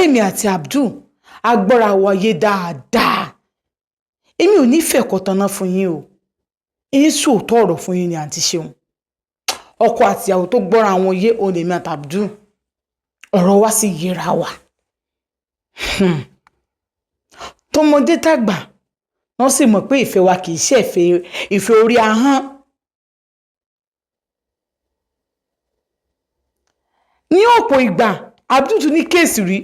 èmi àti Abdul agbọ́ra wáyé dáadáa. Èmi ò ní fẹ́ kó tanná fún yín o. Yín sòótọ́ ọ̀rọ̀ fún yín ni àǹtí Ṣeun. Ọkọ àti ìyàwó tó gbọ́ra wọn yé òun lèmi àti Abdul. Ọ̀rọ̀ wa sì yẹra wa. Tọmọdé tàgbà wọ́n sì mọ̀ pé ìfẹ́ wa kì í ṣe ìfẹ́ orí ahọ́n. Ní ọ̀pọ̀ ìgbà Abdul tún ní kéèsì rí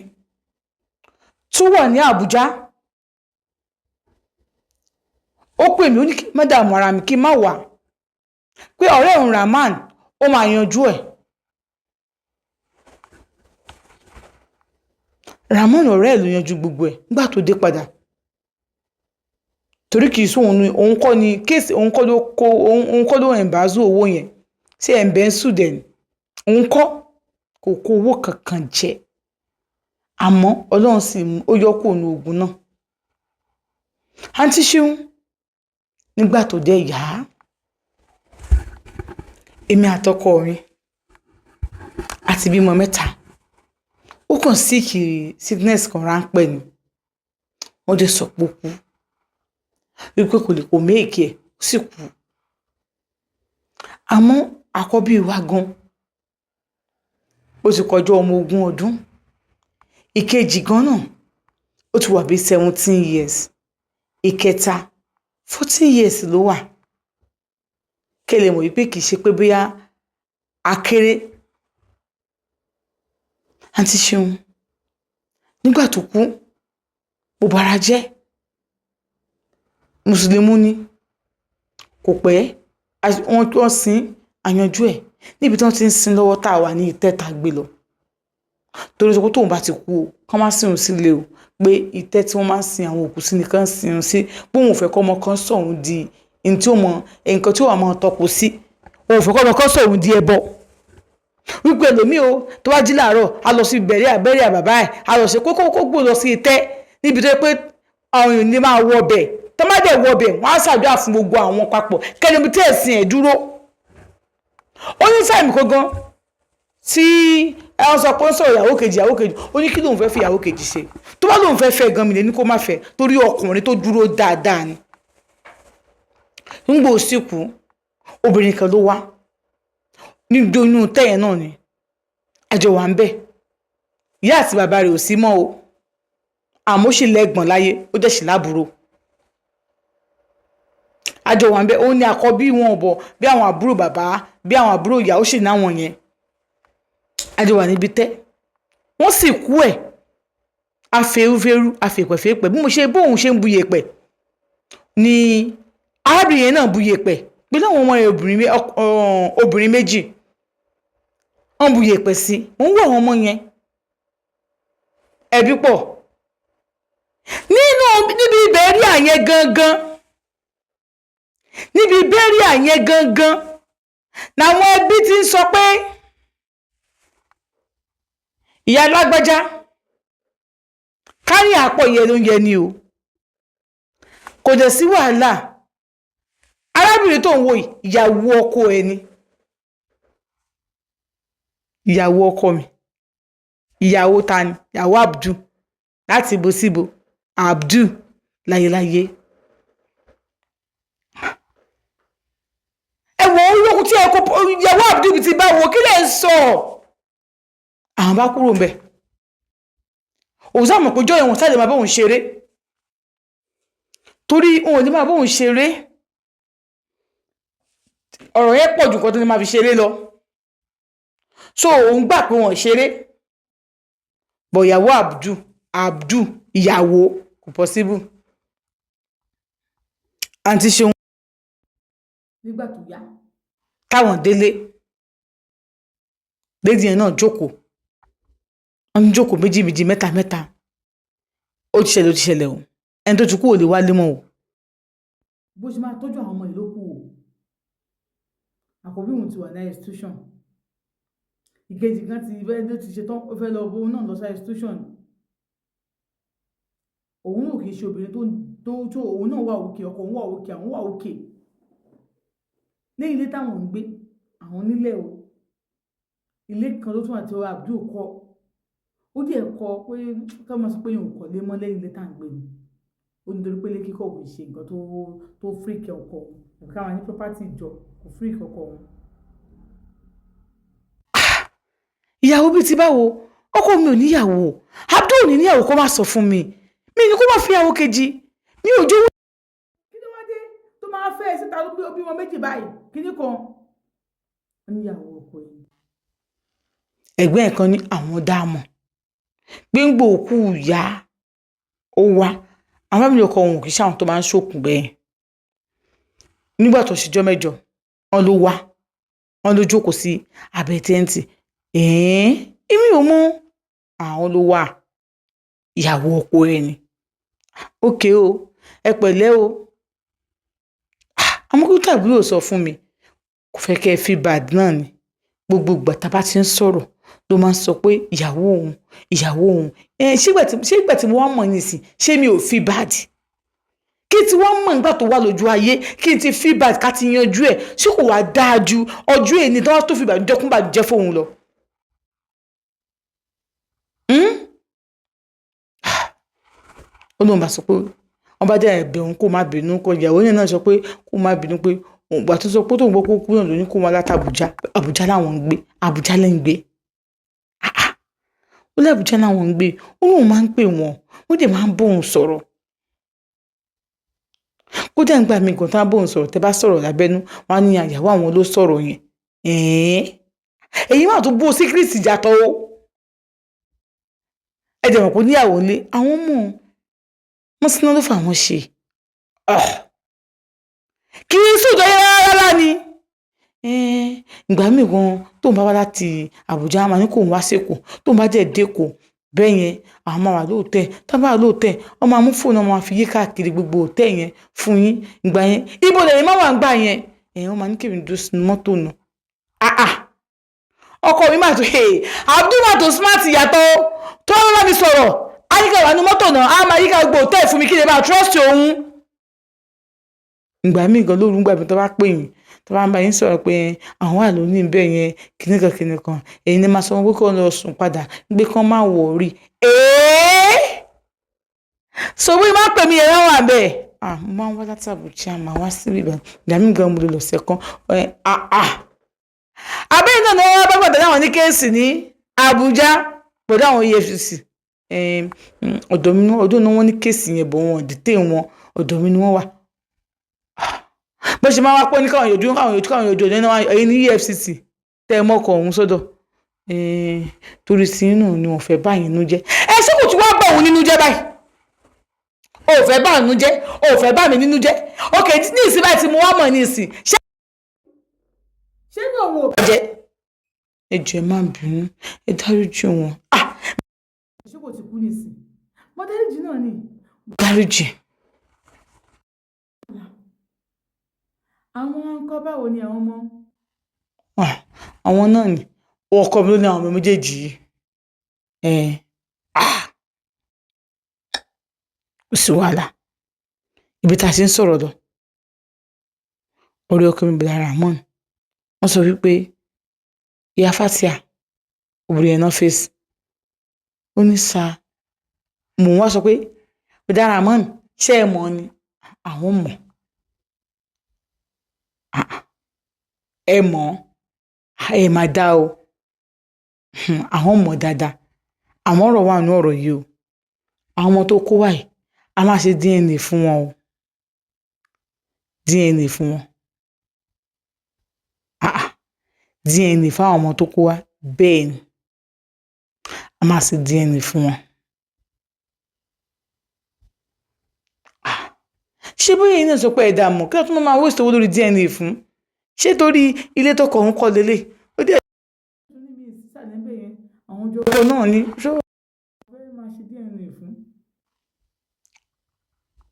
tó wà ní Àbújá. Ó pè mí ó ní mádàmù ara mi kí n má wá pé ọ̀rẹ́ òun Rahman ó máa yanjú ẹ̀. Rahman ọ̀rẹ́ ẹ̀ ló yanjú gbogbo ẹ̀ nígbà tó dé padà. Torí kìí sóhun ní òun kọ́ ni kéèsì òun kọ́ ló ẹ̀ǹbázú owó yẹn sí ẹ̀ǹbẹ́ ń sùdẹ̀ ni. Òun kọ́ kò kó owó kankan jẹ. Àmọ́ Ọlọ́run sì ó yọ kúrò nínú ogun náà. Àǹtí Ṣeun nígbà tó dé yá èmi àtọkọ mi àti bímọ 3 ó kàn sickness kan ráńpẹ́ ni wọ́n dé sọ pé ó kú wípé kò lè kó méèkì ẹ̀ ó sì kú. Àmọ́ àkọ́bí wa gan ó ti kọjá ọmọ 20 ọdún. Ìkejì gan náà ó ti wà bí 17 years. Ìkẹta 14 years ló wà. Kẹ́lẹ̀ mọ̀ wípé kìí ṣe pé bóyá akéré. Àǹtí Ṣeun nígbà tó kú bó bara jẹ́ Mùsùlùmí ni kò pẹ́ wọ́n sin àyànjú ẹ̀ níbi tí wọ́n ti ń sin lọ́wọ́ tá a wà ní ìtẹ́ tá gbé lọ. Torí sọ pé tóun bá ti kú o kán má sìn òun sílé o pé ìtẹ́ tí wọ́n máa ń sin àwọn òkú sí nìkan sin òun sí pé òun ò fẹ́ kọ́ ọmọ kan sọ̀hún di nǹkan tí ó wà máa tọkù sí. Òun ò fẹ́ kọ́ ọmọ kan sọ̀hún di ẹbọ. Wípé ẹlòmíì o tó bá jí láàárọ̀ a lọ sí bẹ̀rẹ̀ bàbá ẹ̀ a lọ ṣe kókó gbò lọ sí ìtẹ́ níbi tó yẹ pé àwọn èèyàn ní máa wọ ọbẹ̀ tó má dẹ̀ wọ ọbẹ̀ wọ́n á ṣàdúrà fún gbogbo àwọn papọ̀ kẹ́ni ibi tí ẹ̀sìn ẹ̀ dúró. Ó ní sáìmù kan gan tí ẹ̀wọ̀n sọ pé ó sọ̀rọ̀ ìyàwó kejì ó ní kí lóun fẹ́ fi ìyàwó kejì ṣe tó bá lóun fẹ́ fẹ́ gan mi lè ní kó má fẹ́ torí ọkùnrin tó dúró dáadáa ni. Nígbà ó sì kú obìnrin kan ló wá níjó inú tẹ́yẹ̀ náà ni àjọ wà ń bẹ̀. Ìyá àti bàbá rẹ̀ ò sí mọ́ o àmọ́ ó sì lẹ́gbọ̀n láyé ó dẹ̀ sì lábúrò. Àjọ wà ń bẹ̀ ó ní àkọ́bí wọn bọ̀ bí àwọn àbúrò bàbá bí àwọn àbúrò ìyá ó sì náwọn yẹn. Àjọ wà níbi tẹ́ wọ́n sì kú ẹ̀ afẹ́rúfẹ́rú afẹ́pẹ̀fẹ́pẹ̀ bí mo ṣe bóun ṣe ń bu yèpẹ̀ ni arábìnrin yẹn náà bu yèpẹ̀ pé láwọn ọmọ obìnrin méjì wọ́n bu yèpẹ̀ sí wọ́n wọ àwọn ọmọ yẹn ẹbí pọ̀ níbi bẹ́ẹ̀rí àyẹn gangan níbi bẹ́ẹ̀rí àyẹn gangan làwọn ẹbí ti ń sọ pé ìyá lágbájá kárí àpọ̀ ìyẹn ló ń yẹ ni o kò dẹ̀ sí wàhálà arábìnrin tó ń wo ìyàwó ọkọ ẹ ni ìyàwó ọkọ mi ìyàwó ta ni ìyàwó Abdul láti ibo síbo Abdul láyéláyé. Ẹ̀wọ̀n olókùn tí ìyàwó Abdul ti bá wọ kí lè ń sọ àwọn bá kúrò ńbẹ̀. Òun sáà mọ̀ pé jọ́ ìwọ̀n sáà lè máa bóun ṣeré torí òun ò lè máa bóun ṣeré ọ̀rọ̀ yẹn pọ̀ jù kan tó ní máa fi ṣeré lọ. So òun gbà pé wọ́n ṣeré bọ̀ ìyàwó Abdul ìyàwó kò possible. Àǹtí Ṣeun nígbà tó yá táwọn délé lédi yẹn náà jókòó wọ́n ń jókòó méjì mẹ́ta ó ti ṣẹlẹ̀ o ẹni tó ti kú ò lè wálé mọ́ o. Bó ṣe máa tọ́jú àwọn ọmọ ìlú kù o àkọ́bí òun ti wà ní institution ìkejì kan ti fẹ́ ló ti ṣetán ó fẹ́ lọ bó náà lọ sí institution òun náà kì í ṣe obìnrin tó òun náà wà òkè ọkọ òun wà òkè àwọn wà òkè ní ilé táwọn ń gbé àwọn nílẹ̀ o ilé kan ló tún àti Abdul kọ́ ó díẹ̀ kọ pé ká máa sọ pé òun kọ̀ lé mọ́ lẹ́yìn ilé tá à ń gbé ni ó nítorí pé ilé kíkọ́ kò ṣe nǹkan tó fíríkì ọkọ òun àbí káwọn ní property jọ kò fíríkì ọkọ òun. ìyàwó bíi ti báwo ọkọ mi ò níyàwó Abdul ò ní níyàwó kó má sọ fún mi ní kó má fi ìyàwó kejì mi ò jówó. kí ló wá dé tó máa fẹ́ síta ló bí ọmọ méjì báyìí kíní kan ó níyàwó ọkọ yìí. ẹ̀gbọ́n ẹ̀ kan ní àwọn dáàmú gbẹ́ngbò òkú ìyá ó wá àwọn fámìlì ọkọ òun kì í ṣàwọn tó máa ń ṣòkùn bẹ́ẹ̀ nígbà tó ṣèjọ́ mẹ́jọ wọn ló wá wọn ló jókòó sí abẹ́ tẹ́ǹtì èmi ò mọ̀ àwọn ló wà ìyàwó ọkọ ẹ̀ ni ókè o ẹ pẹ̀lẹ́ o àmọ́ kí tàbí ò sọ fún mi kò fẹ́ kẹ́ ẹ fi bad náà ni gbogbo ìgbà tá a bá ti ń sọ̀rọ̀ ló máa ń sọ pé ìyàwó òun ṣé ìgbà tí mo wá mọ̀ nísìn ṣé mi ò fi bad kí tí wọ́n mọ̀ nígbà tó wà lójú ayé kí n ti fi bad ká ti yanjú ẹ̀ ṣé kò wá dáa ju ọjọ́ èní tí wọ́n tó fi bàjẹ́ kún bàjẹ́ fóun lọ. ó lóun bá sọ pé wọ́n bá dẹ̀ ẹ̀bẹ̀ òun kó má bínú kó ìyàwó yẹn náà sọ pé kó má bínú pé ògbà tó sọ pé tóun gbọ́ kó kú náà ló ní kó wọn láti Àbújá láwọn ń gbé Àbújá lẹ́ ń gbé ó lẹ́bùjá láwọn ń gbé ó lóun máa ń pè wọ́n ó dẹ̀ máa ń bóun sọ̀rọ̀ kódà ń gbà mí gan tá bóun sọ̀rọ̀ tẹ́ bá sọ̀rọ̀ lábẹ́nú wọn á ní àyàwó àwọn ló sọ̀rọ̀ yẹn èyí máa tún bó síkírìtì jàtọ̀ o ẹ dẹ̀ mọ̀ pé níyàwó ńlé àwọn mọ̀ wọ́n sí náà ló fà wọ́n ṣe kì í sùdọ̀ yẹn rárá ni ìgbà míì gan tóun bá wá láti Àbújá máa ní kóun wá sẹ́kọ̀ọ́ tóun bá dẹ̀ dẹ́kọ̀ọ́ bẹ́ẹ̀ yẹn àwọn máa wà lóòótẹ́ tó bá wà lóòótẹ́ wọ́n máa mú fóònù wọn máa fi yí káàkiri gbogbo òtẹ́ yẹn fún yín ìgbà yẹn ibo lẹ́yìn má wà ń gbà yẹn wọ́n máa ní kí èmi dúró sínú mọ́tò náà ọkọ mi máa tó Abdul máa tó smart yàtọ̀ tó ń rán mi sọ̀rọ̀ ayíká wà ní mọ́tò náà á máa yíká gbogbo òtẹ́ fún mi kí lè máa trust òun. ìgbà míì gan lóru ń gbà mí tó bá pè yín tó bá ń bá yín sọ̀rọ̀ pé àwọn wà lónìí bẹ́ẹ̀ yẹn kìnnìkan èyí ni máa sọ wọn pé kí wọ́n lọ sùn padà gbé kán máa wọ̀ rí so bí máa pè mí ẹ̀rọ wà bẹ́ẹ̀ mo máa ń wá láti Àbújá máa wá sí ibà ìgbà míì gan mo lè lọ sẹ́kàn abẹ́yẹ náà ni wọ́n bá gbàdá láwọn ní kéèsì ní Àbújá pẹ̀lú àwọn EFCC ọ̀dọ̀ mi ọdún náà wọ́n ní kéèsì yẹn bọ̀ wọn dìtẹ̀ wọn ọ̀dọ̀ mi ni wọ́n wà bó ṣe máa wá pọ́ ní káwọn yòójú nínú ẹ̀yìn ní EFCC tẹ́ ẹ mọ́kọ̀ ọ̀hún sọ́dọ̀ torí sí inú ni wọ́n fẹ́ báyìí nínú jẹ́ ṣé kò tí wá bá òun nínú jẹ́ báyìí o ò fẹ́ bá nínú jẹ́ o ò fẹ́ bá mi nínú jẹ́ ok ní ìsìn báyìí tí mo wá mọ̀ ní ìsìn ṣé ní òun ò bàjẹ́ ẹ jọ̀ọ́ ẹ má bínú ẹ dáríjì wọn. ṣé kò ti kú nísìn mo dáríjì náà ni. dáríjì. àwọn nǹkan báwo ni àwọn ọmọ. àwọn náà ni ọkọ mi ló ní àwọn ọmọ méjèèjì yìí kò sí wàhálà ibi tá a ṣe ń sọ̀rọ̀ lọ orí ọkọ mi bẹ̀rẹ̀ Ramon wọ́n sọ wípé ìyá Fatia obìnrin ẹ̀ náà fèsì ó ní sa mò ń wá sọ pé bẹ̀rẹ̀ Ramon ṣé ẹ mọ̀ ni àwọn mọ̀ ẹ mọ̀ ẹ máa dá o àwọn mọ̀ dáadáa àmọ́ ọ̀rọ̀ wà ní ọ̀rọ̀ yìí o àwọn ọmọ tó kó wáyé a máa ṣe DNA fún wọn o DNA fún wọn DNA fáwọn ọmọ tó kó wá bẹ́ẹ̀ ni a máa ṣe DNA fún wọn. ṣé bóyá iná sọ pé ẹ̀dá mọ̀ kí wọ́n tún máa wéṣọ owó lórí DNA fún ṣé torí ilé tọkọ òun kọ́ lélẹ̀ ó dé. àwọn ọjọ́ náà ní ṣó máa ṣe DNA fún.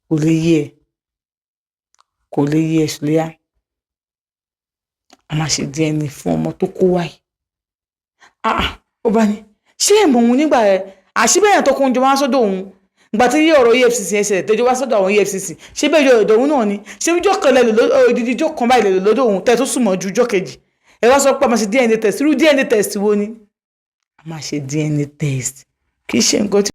kò lè yé ẹ ṣùlẹ́yà a máa ṣe DNA fún ọmọ tó kó wáyé. ó bá ní ṣé ẹ̀ mọ̀ òun nígbà àṣìbẹ̀yàn tó kún jọ wá sọ́dọ̀ òun ìgbà tí yí ọ̀rọ̀ EFCC ẹsẹ̀ tẹ́jọ́ wá sọ́dọ̀ àwọn EFCC ṣé bẹ́ẹ̀ yọ ọ̀dọ̀ òun náà ni ṣé ìjọ kan odidi ìjọ kan báyìí lè lọ́dọ̀ òun tẹ́ tó súnmọ́ ju ìjọ kejì ẹ wá sọ pé a máa ṣe DNA test irú DNA test wo ni a máa ṣe DNA test kì í ṣe nǹkan tí